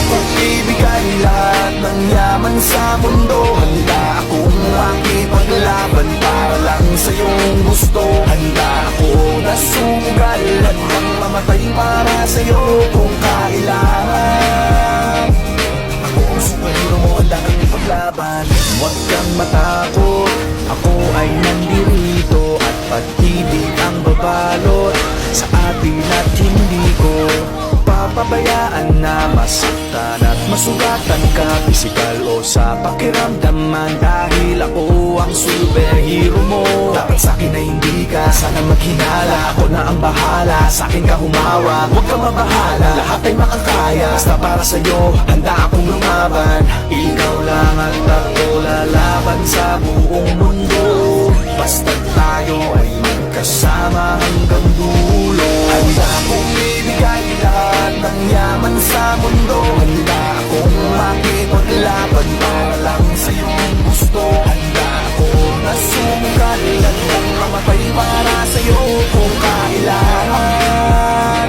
Kung ibigay lahat ng yaman sa mundo, handa akong makipaglaban para lang sa iyong gusto. Handa ako na sumugal at ang mamatay para sa iyo kung kailangan. Ako ang superhero mo, handa kang ipaglaban. Huwag kang matakot, ako ay nandirito at pag-ibig ang babalot sa atin at hindi ko papabayaan na masaktan at masugatan ka, pisikal o sa pakiramdaman. Dahil ako ang superhero mo, dapat sa'kin na hindi ka sana maghinala. Ako na ang bahala, sa'kin ka humawak, huwag ka mabahala, lahat ay makakaya. Basta para sa'yo, handa akong lumaban. Ikaw lang at ako lalaban sa buong mundo, basta tayo ay magkasama hanggang dulo. Handa akong ibigay lahat ng yaman sa mundo, handa akong makipaglaban para lang sa iyong gusto. Handa ako na sumugal at ang mamatay para sa iyo kung kailangan.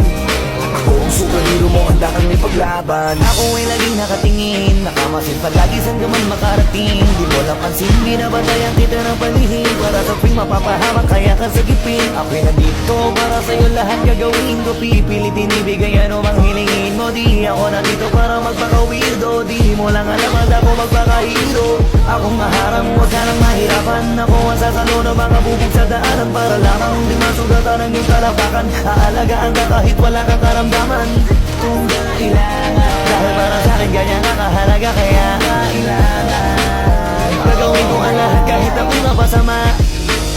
Ako ang superhero mo, handa kang ipaglaban. Ako ay laging nakatingin, nakamasin palagi saan ka man makarating. Di mo lang pansin, binabatayan kita ng palihim, para sa tuwing mapapahamak kaya ka sagipin. Ako'y nandito para sa'yo lahat gagawin ko, pipilitin ibigay ano mang hilingin mo. Di ako nandito para magpaka-weirdo, di mo lang alam at ako magpaka-hero. Akong maharang, huwag ka nang mahirapan, ako ang sasalo ng mga bubog sa daanan, para lamang di masugatan ang iyong talapakan. Aalagaan ka kahit wala kang karamdaman kung kailangan, dahil para sa'kin ganyan ang kahalaga, kaya kailangan gagawin ko ang lahat kahit ako'y mapasama.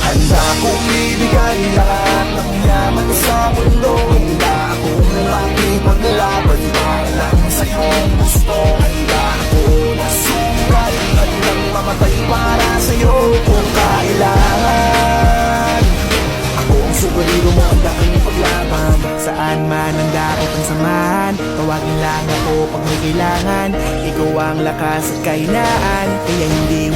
Handa akong ibigay lahat ng yaman sa mundo, handa akong makipaglaban para lang sa iyong gusto. Handa ako na sumugal at nang mamatay para sa iyo kung kailangan. Ako ang superhero mo, handa kang ipaglaban. Saan man ang dapat ang samahan, tawagin lang ako pag may kailangan. Ikaw ang lakas at kahinaan, kaya hindi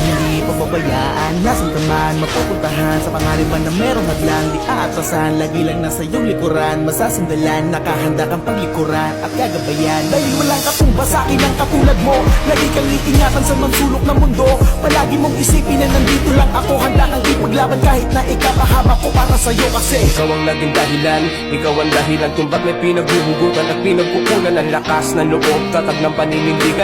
pababayaan. Nasaan ka man mapupuntahan, sa pangariban na merong hadlang di aatrasan. Lagi lang nasa iyong likuran, masasandalan, nakahanda kang paglikuran at gagabayan. Dahil walang katumba sa akin ang katulad mo, lagi kang iingatan sa mansulok ng mundo. Palagi mong isipin na nandito lang ako, handa kang ipaglaban kahit na ikapahaba ko para sa'yo. Kasi ikaw ang naging dahilan, ikaw ang dahilan kung ba't may pinaghuhugutan at pinagkukunan ng lakas ng loob, tatag ng paninindigan.